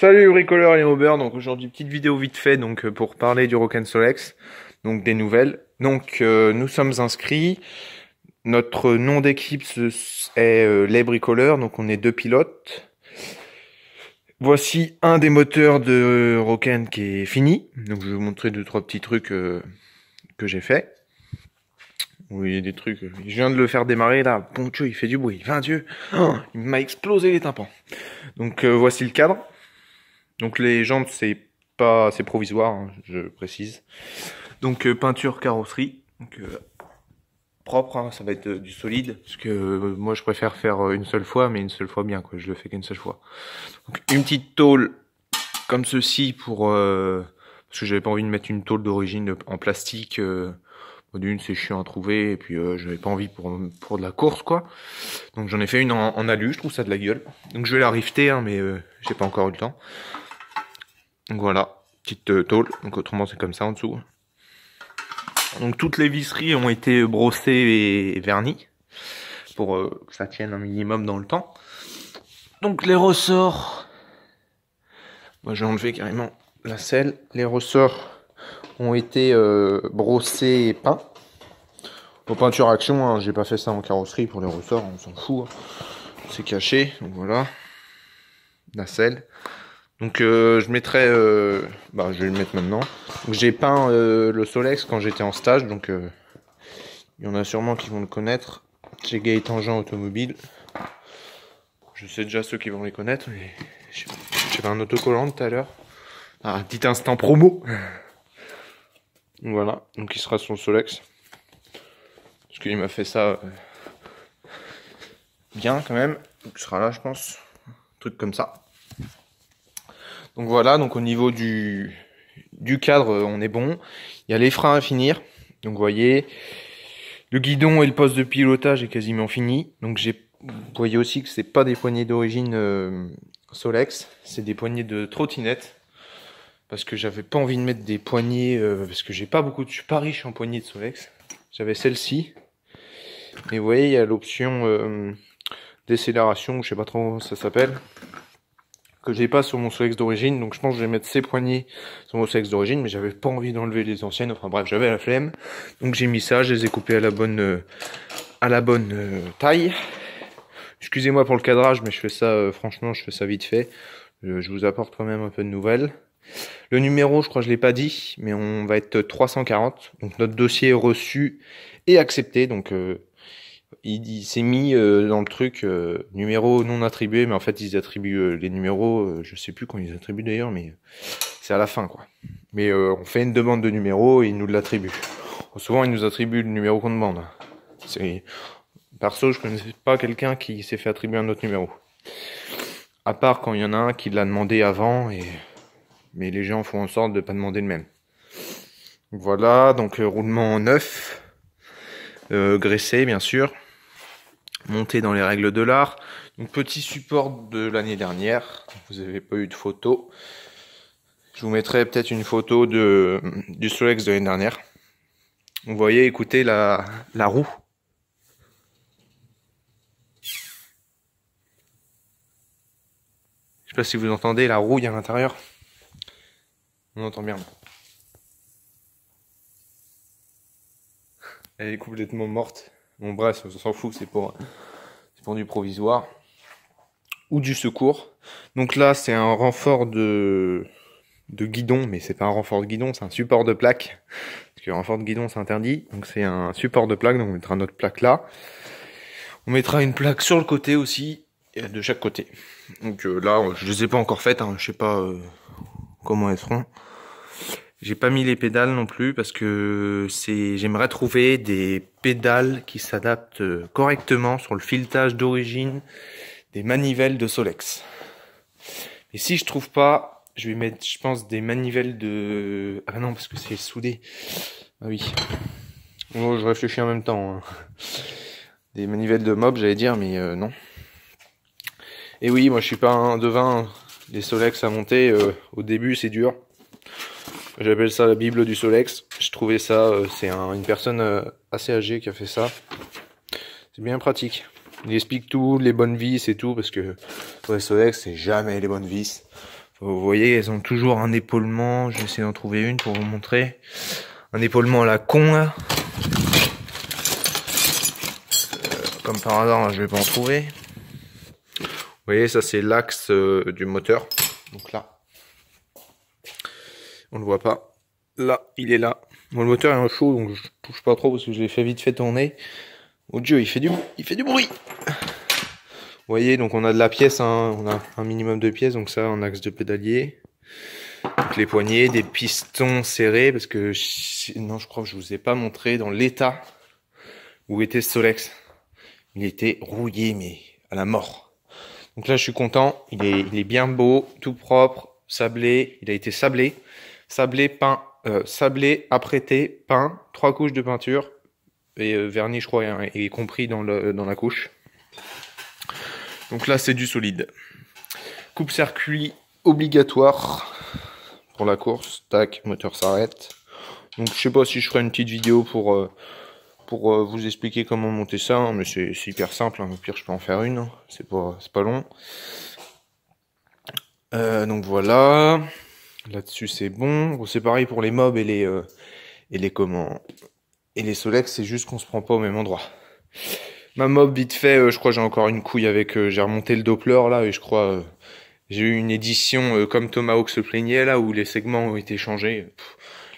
Salut les bricoleurs et les mobeurs, donc aujourd'hui petite vidéo vite fait pour parler du Rock Solex, donc des nouvelles. Nous sommes inscrits, notre nom d'équipe est les bricoleurs, donc on est 2 pilotes. Voici un des moteurs de Rocken qui est fini, donc je vais vous montrer 2-3 petits trucs que j'ai fait. Oui, il y a des trucs, je viens de le faire démarrer là, bon Dieu, il fait du bruit, enfin Dieu, oh, il m'a explosé les tympans. Donc voici le cadre. Donc les jantes c'est provisoire, hein, je précise. Donc peinture carrosserie, donc propre, hein, ça va être du solide, parce que moi je préfère faire une seule fois, mais une seule fois bien quoi, je le fais qu'une seule fois. Donc une petite tôle comme ceci pour parce que j'avais pas envie de mettre une tôle d'origine en plastique. D'une c'est chiant à trouver et puis j'avais pas envie pour de la course quoi. Donc j'en ai fait une en alu, je trouve ça de la gueule. Donc je vais la rifter hein, mais j'ai pas encore eu le temps. Donc voilà, petite tôle, donc autrement c'est comme ça en dessous. Donc toutes les visseries ont été brossées et vernies pour que ça tienne un minimum dans le temps. Donc les ressorts, moi j'ai enlevé carrément la selle. Les ressorts ont été brossés et peints. Aux peintures action, hein, j'ai pas fait ça en carrosserie pour les ressorts, on s'en fout. Hein. C'est caché, donc voilà. La selle. Donc je mettrai, je vais le mettre maintenant. J'ai peint le Solex quand j'étais en stage, donc il y en a sûrement qui vont le connaître. Chez Gaëtan Jean Automobile. Je sais déjà ceux qui vont les connaître, mais j'avais un autocollant tout à l'heure. Ah, un petit instant promo. Voilà, donc il sera sur le Solex. Parce qu'il m'a fait ça bien quand même. Donc il sera là je pense. Un truc comme ça. Donc voilà, donc au niveau du cadre, on est bon. Il y a les freins à finir. Donc vous voyez, le guidon et le poste de pilotage est quasiment fini. Donc vous voyez aussi que c'est pas des poignées d'origine Solex, c'est des poignées de trottinette. Parce que j'avais pas envie de mettre des poignées, parce que je suis pas riche en poignées de Solex. J'avais celle-ci. Mais vous voyez, il y a l'option décélération, je sais pas trop comment ça s'appelle, que j'ai pas sur mon Solex d'origine, donc je pense que je vais mettre ces poignées sur mon Solex d'origine, mais j'avais pas envie d'enlever les anciennes, enfin bref, j'avais la flemme, donc j'ai mis ça, je les ai coupées à la bonne taille. Excusez-moi pour le cadrage, mais je fais ça, franchement, je fais ça vite fait, je vous apporte quand même un peu de nouvelles. Le numéro, je crois que je l'ai pas dit, mais on va être 340, donc notre dossier est reçu et accepté, donc il s'est mis dans le truc numéro non attribué, mais en fait ils attribuent les numéros, je sais plus quand ils attribuent d'ailleurs, mais c'est à la fin quoi. Mais on fait une demande de numéro et ils nous l'attribuent. Souvent ils nous attribuent le numéro qu'on demande. Perso, je connaissais pas quelqu'un qui s'est fait attribuer un autre numéro. À part quand il y en a un qui l'a demandé avant, mais les gens font en sorte de pas demander le même. Voilà, donc roulement neuf, graissé bien sûr. Monté dans les règles de l'art. Donc petit support de l'année dernière. Vous n'avez pas eu de photo. Je vous mettrai peut-être une photo du Solex de l'année dernière. Vous voyez, écoutez la roue. Je sais pas si vous entendez la rouille à l'intérieur. On entend bien. Elle est complètement morte. Bon bref, on s'en fout, c'est pour du provisoire. Ou du secours. Donc là, c'est un renfort de guidon, mais c'est pas un renfort de guidon, c'est un support de plaque. Parce que le renfort de guidon, c'est interdit. Donc c'est un support de plaque, donc on mettra notre plaque là. On mettra une plaque sur le côté aussi, de chaque côté. Donc là, je les ai pas encore faites, hein, je sais pas comment elles seront. J'ai pas mis les pédales non plus parce que j'aimerais trouver des pédales qui s'adaptent correctement sur le filetage d'origine des manivelles de Solex. Et si je trouve pas, je vais mettre, je pense, des manivelles de... Ah non, parce que c'est soudé. Ah oui. Bon, je réfléchis en même temps. Hein. Des manivelles de mob, j'allais dire, mais non. Et oui, moi je suis pas un devin. Les Solex à monter, au début c'est dur. J'appelle ça la Bible du Solex. Je trouvais ça, c'est une personne assez âgée qui a fait ça. C'est bien pratique. Il explique tout, les bonnes vis et tout, parce que pour les Solex, c'est jamais les bonnes vis. Vous voyez, elles ont toujours un épaulement. Je vais essayer d'en trouver une pour vous montrer. Un épaulement à la con, là. Comme par hasard, là, je vais pas en trouver. Vous voyez, ça c'est l'axe du moteur. Donc là, on le voit pas. Là, il est là. Bon, le moteur est un chaud, donc je touche pas trop parce que je l'ai fait vite fait tourner. Oh Dieu, il fait du bruit. Vous voyez, donc on a de la pièce, hein, on a un minimum de pièces, donc ça en axe de pédalier. Donc les poignées, des pistons serrés, parce que non, je crois que je vous ai pas montré dans l'état où était ce Solex. Il était rouillé, mais à la mort. Donc là, je suis content. Il est bien beau, tout propre, sablé. Il a été sablé, peint, sablé, apprêté, peint, 3 couches de peinture et vernis, je crois, est compris dans la couche. Donc là, c'est du solide. Coupe-circuit obligatoire pour la course. Tac, moteur s'arrête. Donc je sais pas si je ferai une petite vidéo pour vous expliquer comment monter ça, hein, mais c'est hyper simple. Hein. Au pire, je peux en faire une. Hein. C'est pas long. Donc voilà. Là-dessus, c'est bon. Bon, c'est pareil pour les mobs et les Solex. C'est juste qu'on se prend pas au même endroit. Ma mob, vite fait, je crois j'ai encore une couille avec... j'ai remonté le Doppler, là, et je crois... j'ai eu une édition comme Tomahawk se plaignait, là, où les segments ont été changés.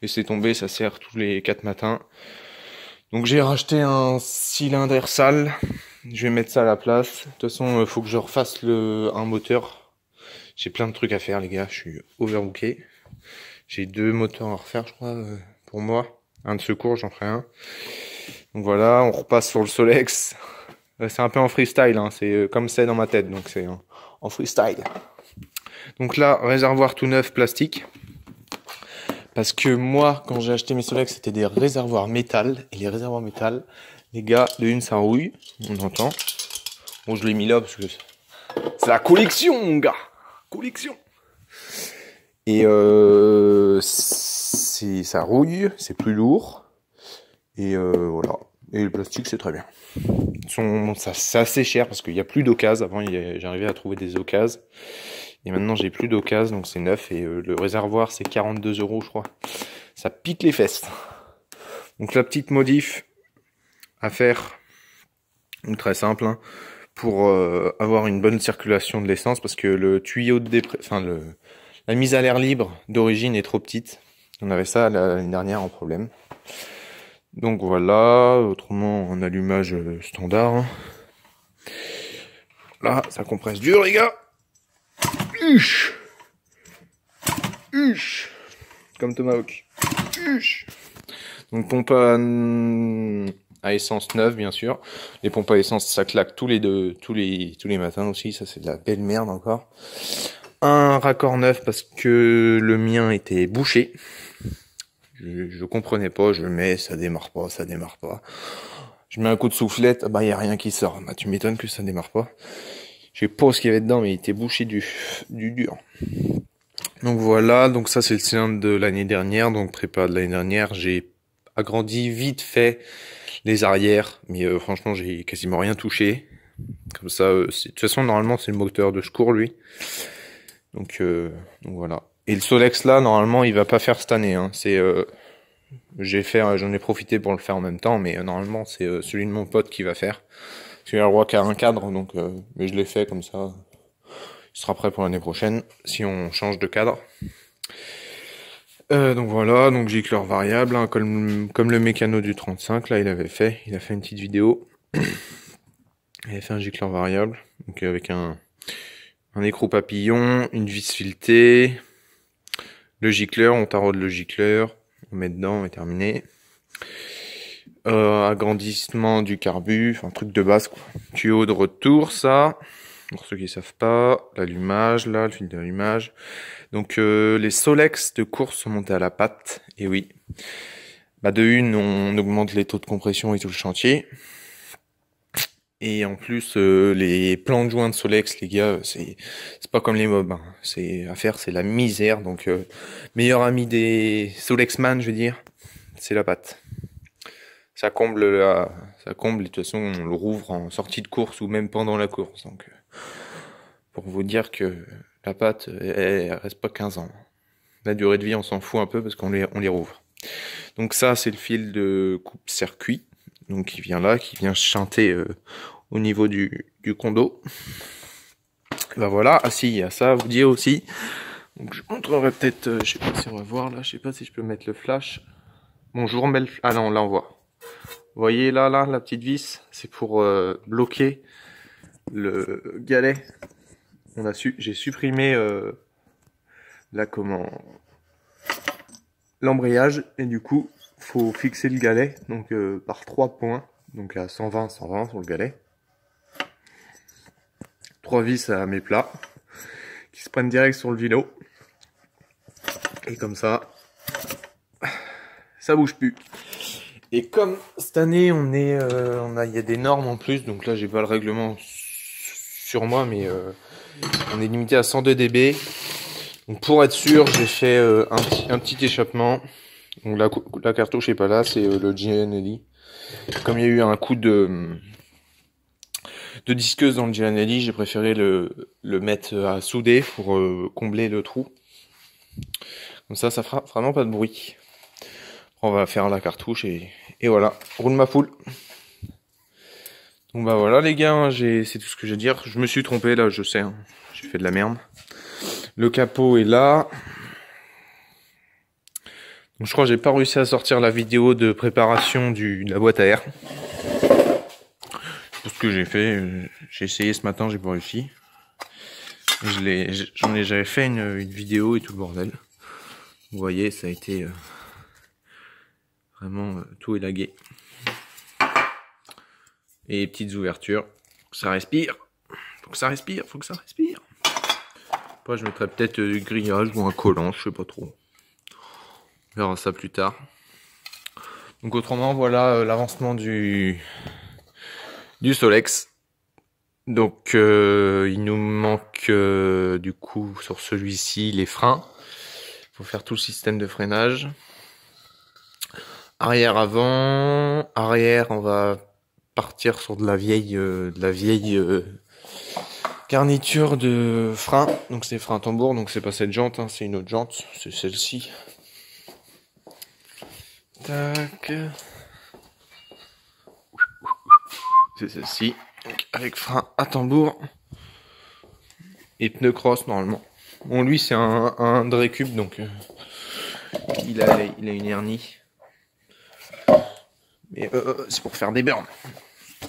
Laissez tomber, ça sert tous les 4 matins. Donc j'ai racheté un cylindre sale. Je vais mettre ça à la place. De toute façon, faut que je refasse un moteur. J'ai plein de trucs à faire, les gars. Je suis overbooké. J'ai 2 moteurs à refaire, je crois, pour moi. Un de secours, j'en ferai un. Donc voilà, on repasse sur le Solex. C'est un peu en freestyle, hein. C'est comme c'est dans ma tête, donc c'est en freestyle. Donc là, réservoir tout neuf plastique. Parce que moi, quand j'ai acheté mes Solex, c'était des réservoirs métal. Et les réservoirs métal, les gars, de une, ça rouille. On entend. Bon, je l'ai mis là parce que c'est la collection, mon gars. Collection. Et ça rouille, c'est plus lourd. Et voilà. Et le plastique, c'est très bien. C'est assez cher parce qu'il n'y a plus d'occasion. Avant, j'arrivais à trouver des occasions. Et maintenant, j'ai plus d'occasion, donc c'est neuf. Et le réservoir, c'est 42 €, je crois. Ça pique les fesses. Donc la petite modif à faire, très simple, hein, pour avoir une bonne circulation de l'essence, parce que le tuyau de la mise à l'air libre d'origine est trop petite. On avait ça l'année dernière en problème. Donc voilà, autrement un allumage standard. Hein. Là, ça compresse dur, les gars. Huche. Huche. Comme Tomahawk. Huche. Donc pompe à essence neuve, bien sûr. Les pompes à essence, ça claque tous les matins aussi. Ça, c'est de la belle merde encore. Un raccord neuf parce que le mien était bouché. Je comprenais pas, je le mets, ça démarre pas. Je mets un coup de soufflette, bah y a rien qui sort. Bah tu m'étonnes que ça démarre pas. Je sais pas ce qu'il y avait dedans, mais il était bouché du dur. Donc voilà, donc ça c'est le cylindre de l'année dernière, donc prépa de l'année dernière. J'ai agrandi vite fait les arrières, mais franchement j'ai quasiment rien touché. Comme ça, de toute façon normalement c'est le moteur de secours lui. Donc voilà. Et le Solex là, normalement, il va pas faire cette année. Hein. J'en ai profité pour le faire en même temps, mais normalement, c'est celui de mon pote qui va faire. Parce qu'il a le droit qu'à un cadre, donc mais je l'ai fait comme ça. Il sera prêt pour l'année prochaine, si on change de cadre. Donc voilà, donc gicleur variable, hein, comme le mécano du 35, là, il a fait une petite vidéo. Il a fait un gicleur variable, donc avec un écrou papillon, une vis filetée. Le gicleur, on taraude le gicleur, on met dedans et terminé. Agrandissement du carbu, enfin truc de base quoi. Tuyau de retour, ça, pour ceux qui savent pas, l'allumage, là, le fil d'allumage. Donc les Solex de course sont montés à la patte, et oui. Bah de une, on augmente les taux de compression et tout le chantier. Et en plus, les plans de joint de Solex, les gars, c'est pas comme les mobs. Hein. C'est la misère. Donc, meilleur ami des Solexman, je veux dire, c'est la patte. Ça comble et de toute façon, on le rouvre en sortie de course ou même pendant la course. Donc, pour vous dire que la pâte, elle reste pas 15 ans. La durée de vie, on s'en fout un peu parce qu'on les rouvre. Donc ça, c'est le fil de coupe-circuit. Donc qui vient là, qui vient chanter au niveau du condo. Et ben voilà, ah si, il y a ça à vous dire aussi. Donc je montrerai peut-être, je sais pas si on va voir là, je sais pas si je peux mettre le flash. Bon, je vous remets le... Ah non, là on voit. Vous voyez là, la petite vis, c'est pour bloquer le galet. J'ai supprimé l'embrayage et du coup, faut fixer le galet donc par 3 points, donc à 120 sur le galet. 3 vis à mes plats qui se prennent direct sur le vino et comme ça bouge plus. Et comme cette année il y a des normes en plus, donc là j'ai pas le règlement sur moi, mais on est limité à 102 dB. Donc pour être sûr, j'ai fait un petit échappement. Donc la cartouche est pas là, c'est le GNLI. Comme il y a eu un coup de disqueuse dans le GNLI, j'ai préféré le mettre à souder pour combler le trou. Comme ça fera vraiment pas de bruit. On va faire la cartouche et voilà, roule ma poule. Donc bah voilà les gars, hein, c'est tout ce que j'ai à dire. Je me suis trompé là, je sais, hein, j'ai fait de la merde. Le capot est là. Donc je crois que j'ai pas réussi à sortir la vidéo de préparation de la boîte à air. Tout ce que j'ai fait, j'ai essayé ce matin, j'ai pas réussi. J'avais fait une vidéo et tout le bordel. Vous voyez, ça a été vraiment tout élagué. Et petites ouvertures. Faut que ça respire. Faut que ça respire. Après, je mettrai peut-être du grillage ou un collant, je sais pas trop. On verra ça plus tard. Donc autrement, voilà l'avancement du Solex. Donc il nous manque du coup sur celui-ci les freins. Il faut faire tout le système de freinage. Arrière avant, arrière on va partir sur de la vieille garniture de frein. Donc c'est frein tambour, donc c'est pas cette jante, hein, c'est une autre jante, c'est celle-ci. Tac. C'est celle-ci. Avec frein à tambour. Et pneu cross normalement. Bon lui c'est un Dre Cube donc il a une hernie. Mais c'est pour faire des burns.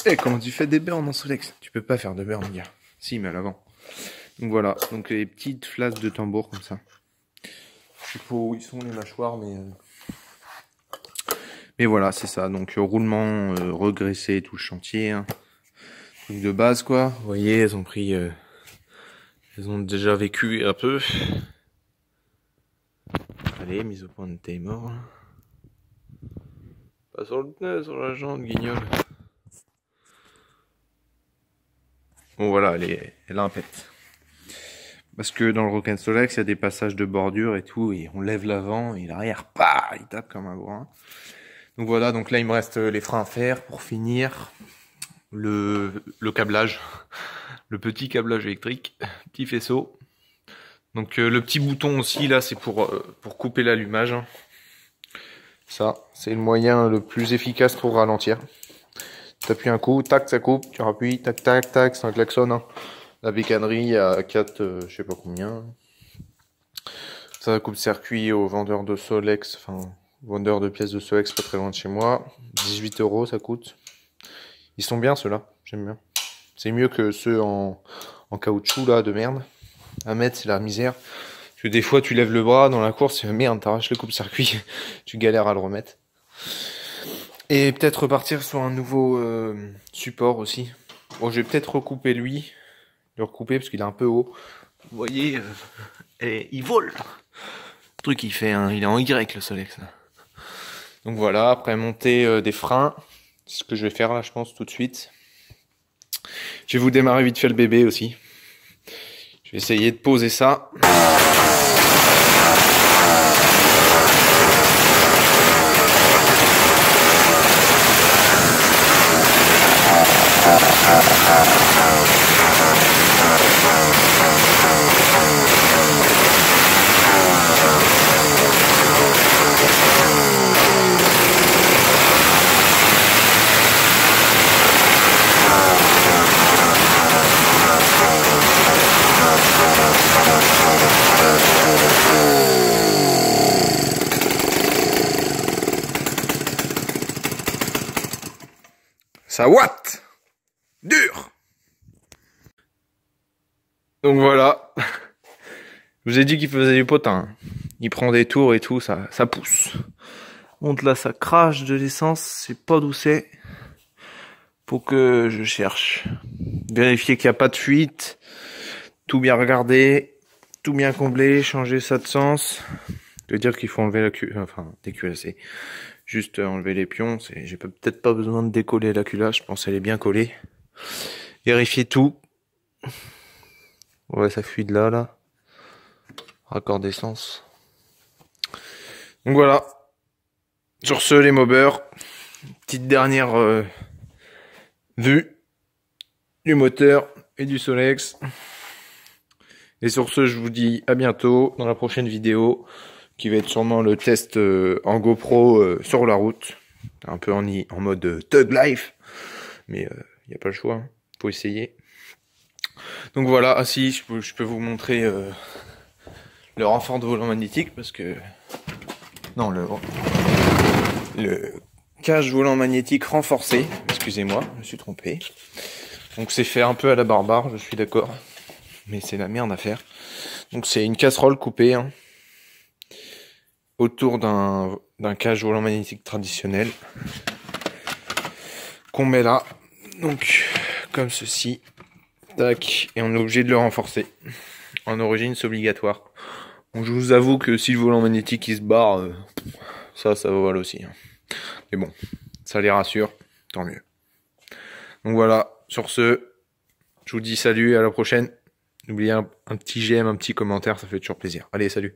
Eh, comment tu fais des burns en Solex? Tu peux pas faire de burns, gars. Si, mais à l'avant. Donc voilà, donc les petites flasques de tambour comme ça. Je sais pas où ils sont les mâchoires, mais voilà, c'est ça. Donc roulement, regraissé, tout le chantier. Hein. Truc de base, quoi. Vous voyez, elles ont pris... elles ont déjà vécu un peu. Allez, mise au point de Taymor. Pas sur le pneu, sur la jante, guignol. Bon voilà, elle a un pet. Parce que dans le Rock'n Solex, il y a des passages de bordure et tout, et on lève l'avant, et l'arrière, bah, il tape comme un bourrin. Donc voilà, donc là il me reste les freins à faire pour finir. Le câblage, le petit câblage électrique, petit faisceau. Donc le petit bouton aussi, là, c'est pour couper l'allumage. Ça, c'est le moyen le plus efficace pour ralentir. Tu appuies un coup, tac, ça coupe, tu rappuies, tac, tac, tac, c'est un klaxon. Hein. La bécannerie à 4, je sais pas combien. Ça coupe circuit au vendeur de Solex, enfin, vendeur de pièces de Solex pas très loin de chez moi. 18 € ça coûte. Ils sont bien ceux-là, j'aime bien. C'est mieux que ceux en caoutchouc là, de merde. À mettre, c'est la misère. Parce que des fois, tu lèves le bras dans la course, et merde, t'arraches le coupe-circuit. Tu galères à le remettre. Et peut-être repartir sur un nouveau support aussi. Bon, je vais peut-être recouper lui. Le recouper parce qu'il est un peu haut. Vous voyez, et il vole. Le truc il fait, il est en Y le Solex. Là. Donc voilà, après monter des freins. C'est ce que je vais faire là, je pense, tout de suite. Je vais vous démarrer vite fait le bébé aussi. Je vais essayer de poser ça. Ça ouate. Dur. Donc voilà. Je vous ai dit qu'il faisait du potin. Il prend des tours et tout, ça pousse. Monte là, ça crache de l'essence, c'est pas d'où c'est. Faut que je cherche. Vérifier qu'il n'y a pas de fuite. Tout bien regarder. Tout bien combler, changer ça de sens. Je veux dire qu'il faut enlever la enfin, déculasser. Juste enlever les pions. J'ai peut-être pas besoin de décoller la culasse, je pense qu'elle est bien collée. Vérifier tout. Ouais, ça fuit de là. Raccord d'essence. Donc voilà. Sur ce, les mobbers. Petite dernière vue du moteur et du Solex. Et sur ce, je vous dis à bientôt dans la prochaine vidéo, qui va être sûrement le test en GoPro sur la route. Un peu en mode Thug Life. Mais il n'y a pas le choix, hein. Faut essayer. Donc voilà, ah si, je peux vous montrer le renfort de volant magnétique, parce que... Non, le cage volant magnétique renforcé. Excusez-moi, je me suis trompé. Donc c'est fait un peu à la barbare, je suis d'accord. Mais c'est la merde à faire. Donc c'est une casserole coupée, hein, autour d'un cage volant magnétique traditionnel. Qu'on met là. Donc comme ceci. Tac. Et on est obligé de le renforcer. En origine, c'est obligatoire. Donc je vous avoue que si le volant magnétique il se barre, ça va aussi, hein. Mais bon, ça les rassure, tant mieux. Donc voilà, sur ce, je vous dis salut, à la prochaine. N'oubliez un petit j'aime, un petit commentaire, ça fait toujours plaisir. Allez, salut.